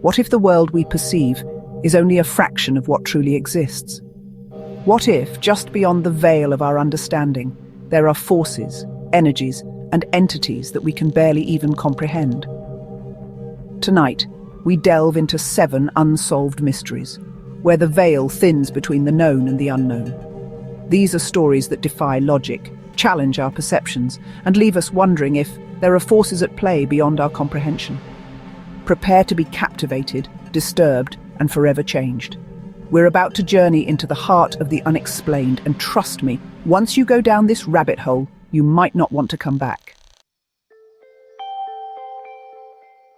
What if the world we perceive is only a fraction of what truly exists? What if, just beyond the veil of our understanding, there are forces, energies, and entities that we can barely even comprehend? Tonight, we delve into 7 unsolved mysteries, where the veil thins between the known and the unknown. These are stories that defy logic, challenge our perceptions, and leave us wondering if there are forces at play beyond our comprehension. Prepare to be captivated, disturbed, and forever changed. We're about to journey into the heart of the unexplained, and trust me, once you go down this rabbit hole, you might not want to come back.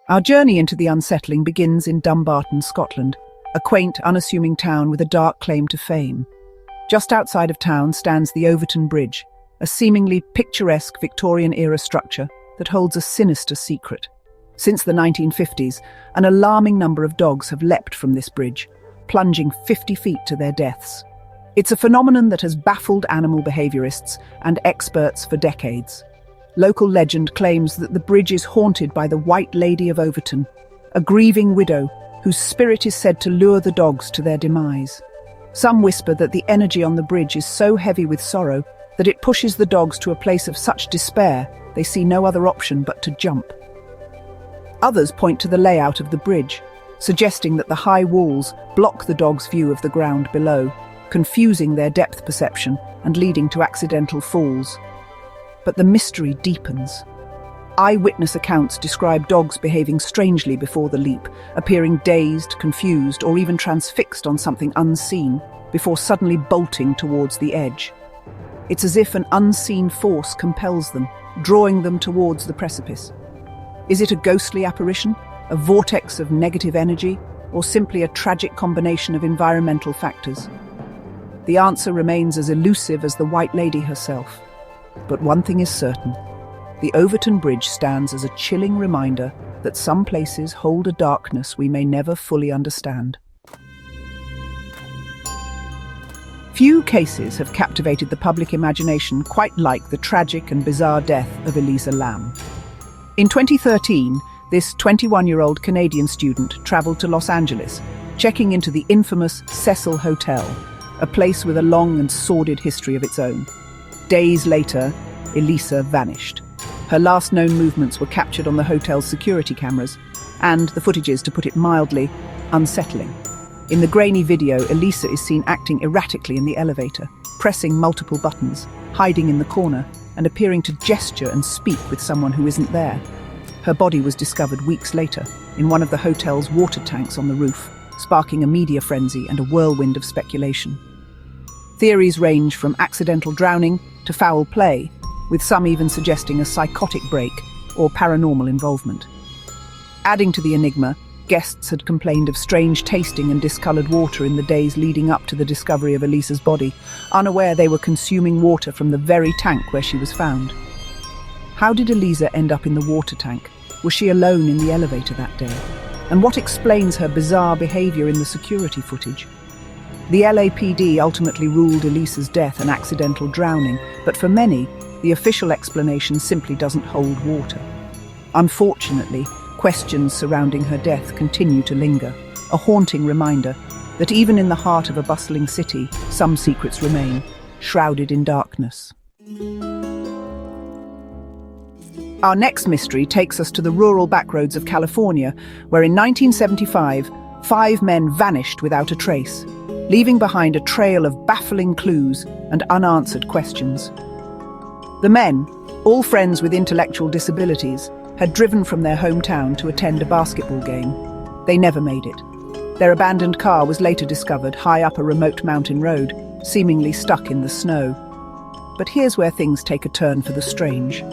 Our journey into the unsettling begins in Dumbarton, Scotland, a quaint, unassuming town with a dark claim to fame. Just outside of town stands the Overtoun Bridge, a seemingly picturesque Victorian-era structure that holds a sinister secret. Since the 1950s, an alarming number of dogs have leapt from this bridge, plunging 50 feet to their deaths. It's a phenomenon that has baffled animal behaviorists and experts for decades. Local legend claims that the bridge is haunted by the White Lady of Overtoun, a grieving widow whose spirit is said to lure the dogs to their demise. Some whisper that the energy on the bridge is so heavy with sorrow that it pushes the dogs to a place of such despair they see no other option but to jump. Others point to the layout of the bridge, suggesting that the high walls block the dogs' view of the ground below, confusing their depth perception and leading to accidental falls. But the mystery deepens. Eyewitness accounts describe dogs behaving strangely before the leap, appearing dazed, confused, or even transfixed on something unseen, before suddenly bolting towards the edge. It's as if an unseen force compels them, drawing them towards the precipice. Is it a ghostly apparition, a vortex of negative energy, or simply a tragic combination of environmental factors? The answer remains as elusive as the White Lady herself. But one thing is certain. The Overtoun Bridge stands as a chilling reminder that some places hold a darkness we may never fully understand. Few cases have captivated the public imagination quite like the tragic and bizarre death of Elisa Lam. In 2013, this 21-year-old Canadian student travelled to Los Angeles, checking into the infamous Cecil Hotel, a place with a long and sordid history of its own. Days later, Elisa vanished. Her last known movements were captured on the hotel's security cameras, and the footage is, to put it mildly, unsettling. In the grainy video, Elisa is seen acting erratically in the elevator, pressing multiple buttons, hiding in the corner, and appearing to gesture and speak with someone who isn't there. Her body was discovered weeks later in one of the hotel's water tanks on the roof, sparking a media frenzy and a whirlwind of speculation. Theories range from accidental drowning to foul play, with some even suggesting a psychotic break or paranormal involvement. Adding to the enigma, guests had complained of strange tasting and discoloured water in the days leading up to the discovery of Elisa's body, unaware they were consuming water from the very tank where she was found. How did Elisa end up in the water tank? Was she alone in the elevator that day? And what explains her bizarre behaviour in the security footage? The LAPD ultimately ruled Elisa's death an accidental drowning, but for many, the official explanation simply doesn't hold water. Unfortunately, questions surrounding her death continue to linger, a haunting reminder that even in the heart of a bustling city, some secrets remain, shrouded in darkness. Our next mystery takes us to the rural backroads of California, where in 1975, 5 men vanished without a trace, leaving behind a trail of baffling clues and unanswered questions. The men, all friends with intellectual disabilities, had driven from their hometown to attend a basketball game. They never made it. Their abandoned car was later discovered high up a remote mountain road, seemingly stuck in the snow. But here's where things take a turn for the strange.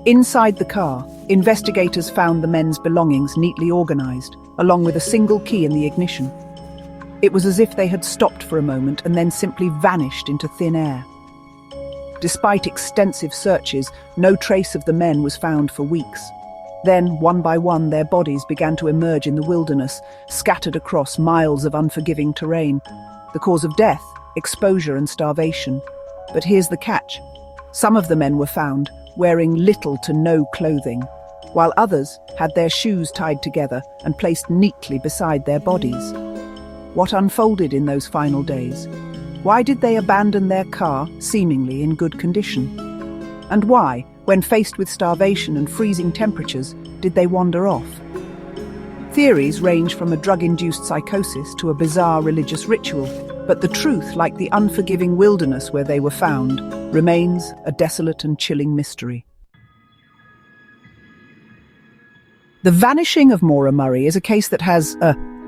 Inside the car, investigators found the men's belongings neatly organised, along with a single key in the ignition. It was as if they had stopped for a moment and then simply vanished into thin air. Despite extensive searches, no trace of the men was found for weeks. Then, one by one, their bodies began to emerge in the wilderness, scattered across miles of unforgiving terrain. The cause of death? Exposure and starvation. But here's the catch. Some of the men were found wearing little to no clothing, while others had their shoes tied together and placed neatly beside their bodies. What unfolded in those final days? Why did they abandon their car, seemingly in good condition? And why, when faced with starvation and freezing temperatures, did they wander off? Theories range from a drug-induced psychosis to a bizarre religious ritual, but the truth, like the unforgiving wilderness where they were found, remains a desolate and chilling mystery. The vanishing of Maura Murray is a case that has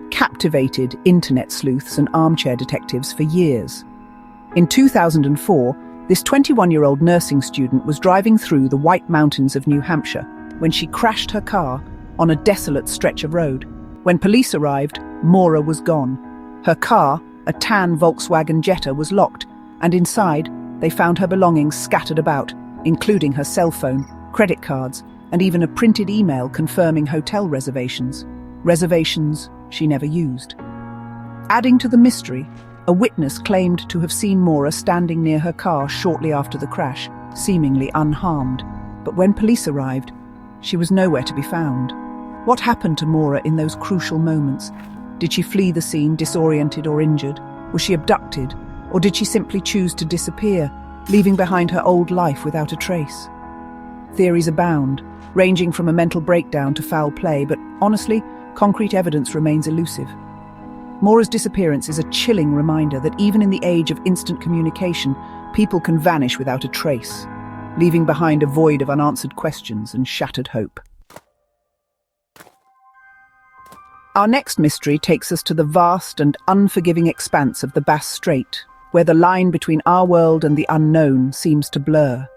captivated internet sleuths and armchair detectives for years. In 2004, this 21-year-old nursing student was driving through the White Mountains of New Hampshire when she crashed her car on a desolate stretch of road. When police arrived, Maura was gone. Her car, a tan Volkswagen Jetta, was locked, and inside they found her belongings scattered about, including her cell phone, credit cards, and even a printed email confirming hotel reservations. Reservations she never used. Adding to the mystery, a witness claimed to have seen Maura standing near her car shortly after the crash, seemingly unharmed. But when police arrived, she was nowhere to be found. What happened to Maura in those crucial moments? Did she flee the scene disoriented or injured? Was she abducted? Or did she simply choose to disappear, leaving behind her old life without a trace? Theories abound, ranging from a mental breakdown to foul play, but honestly, concrete evidence remains elusive. Maura's disappearance is a chilling reminder that even in the age of instant communication, people can vanish without a trace, leaving behind a void of unanswered questions and shattered hope. Our next mystery takes us to the vast and unforgiving expanse of the Bass Strait, where the line between our world and the unknown seems to blur.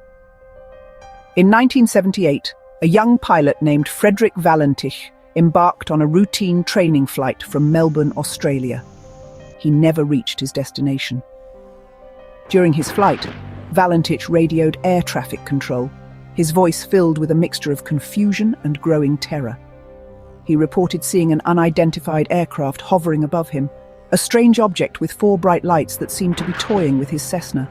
In 1978, a young pilot named Frederick Valentich embarked on a routine training flight from Melbourne, Australia. He never reached his destination. During his flight, Valentich radioed air traffic control, his voice filled with a mixture of confusion and growing terror. He reported seeing an unidentified aircraft hovering above him, a strange object with 4 bright lights that seemed to be toying with his Cessna.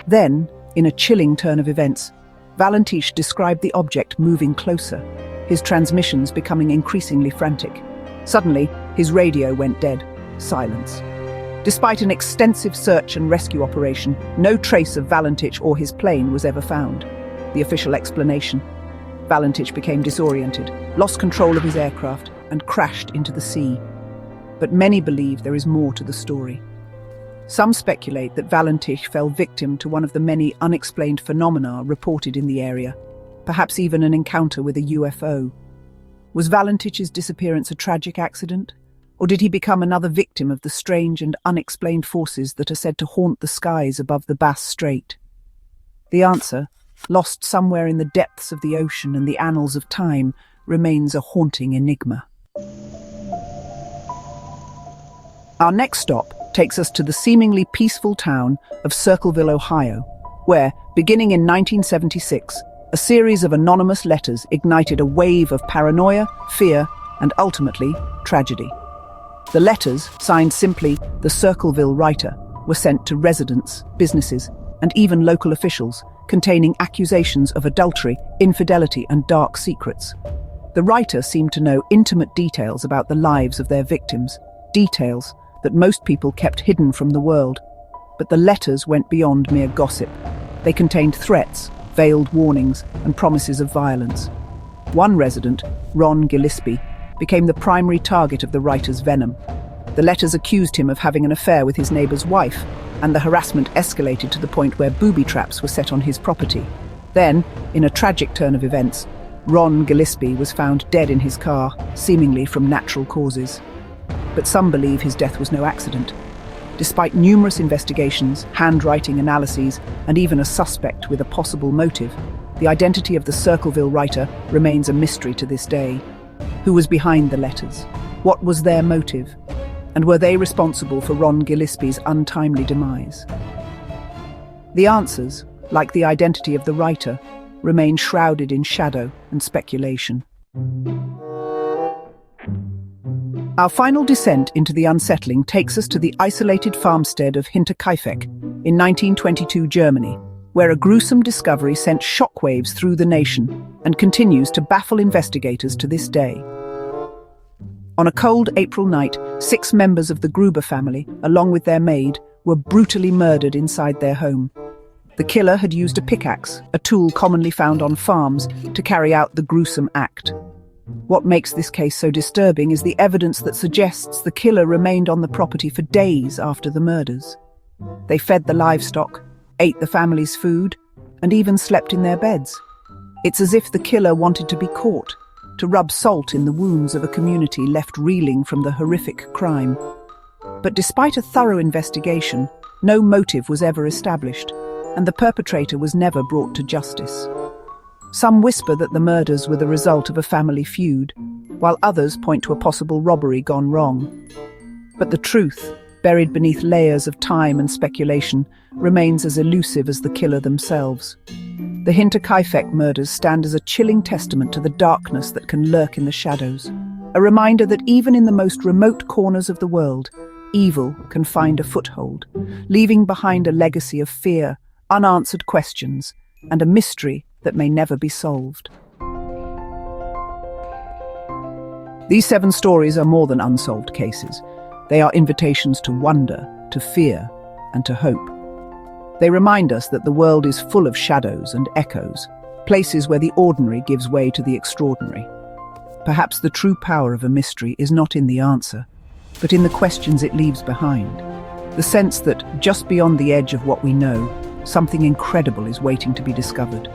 Then, in a chilling turn of events, Valentich described the object moving closer, his transmissions becoming increasingly frantic. Suddenly, his radio went dead. Silence. Despite an extensive search and rescue operation, no trace of Valentich or his plane was ever found. The official explanation: Valentich became disoriented, lost control of his aircraft, and crashed into the sea. But many believe there is more to the story. Some speculate that Valentich fell victim to one of the many unexplained phenomena reported in the area, perhaps even an encounter with a UFO. Was Valentich's disappearance a tragic accident? Or did he become another victim of the strange and unexplained forces that are said to haunt the skies above the Bass Strait? The answer, lost somewhere in the depths of the ocean and the annals of time, remains a haunting enigma. Our next stop takes us to the seemingly peaceful town of Circleville, Ohio, where, beginning in 1976, a series of anonymous letters ignited a wave of paranoia, fear, and ultimately, tragedy. The letters, signed simply the Circleville writer, were sent to residents, businesses, and even local officials, containing accusations of adultery, infidelity, and dark secrets. The writer seemed to know intimate details about the lives of their victims, details that most people kept hidden from the world. But the letters went beyond mere gossip. They contained threats, veiled warnings, and promises of violence. One resident, Ron Gillespie, became the primary target of the writer's venom. The letters accused him of having an affair with his neighbor's wife, and the harassment escalated to the point where booby traps were set on his property. Then, in a tragic turn of events, Ron Gillespie was found dead in his car, seemingly from natural causes. But some believe his death was no accident. Despite numerous investigations, handwriting analyses, and even a suspect with a possible motive, the identity of the Circleville writer remains a mystery to this day. Who was behind the letters? What was their motive? And were they responsible for Ron Gillespie's untimely demise? The answers, like the identity of the writer, remain shrouded in shadow and speculation. Our final descent into the unsettling takes us to the isolated farmstead of Hinterkaifeck in 1922 Germany, where a gruesome discovery sent shockwaves through the nation and continues to baffle investigators to this day. On a cold April night, 6 members of the Gruber family, along with their maid, were brutally murdered inside their home. The killer had used a pickaxe, a tool commonly found on farms, to carry out the gruesome act. What makes this case so disturbing is the evidence that suggests the killer remained on the property for days after the murders. They fed the livestock, ate the family's food, and even slept in their beds. It's as if the killer wanted to be caught, to rub salt in the wounds of a community left reeling from the horrific crime. But despite a thorough investigation, no motive was ever established, and the perpetrator was never brought to justice. Some whisper that the murders were the result of a family feud, while others point to a possible robbery gone wrong. But the truth, buried beneath layers of time and speculation, remains as elusive as the killer themselves. The Hinterkaifeck murders stand as a chilling testament to the darkness that can lurk in the shadows, a reminder that even in the most remote corners of the world, evil can find a foothold, leaving behind a legacy of fear, unanswered questions, and a mystery that may never be solved. These 7 stories are more than unsolved cases. They are invitations to wonder, to fear, and to hope. They remind us that the world is full of shadows and echoes, places where the ordinary gives way to the extraordinary. Perhaps the true power of a mystery is not in the answer, but in the questions it leaves behind. The sense that, just beyond the edge of what we know, something incredible is waiting to be discovered.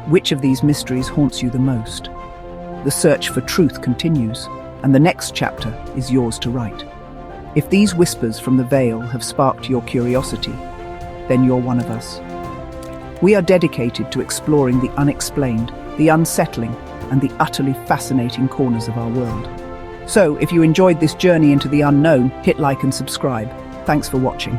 Which of these mysteries haunts you the most? The search for truth continues, and the next chapter is yours to write. If these whispers from the veil have sparked your curiosity, then you're one of us. We are dedicated to exploring the unexplained, the unsettling, and the utterly fascinating corners of our world. So, if you enjoyed this journey into the unknown, hit like and subscribe. Thanks for watching.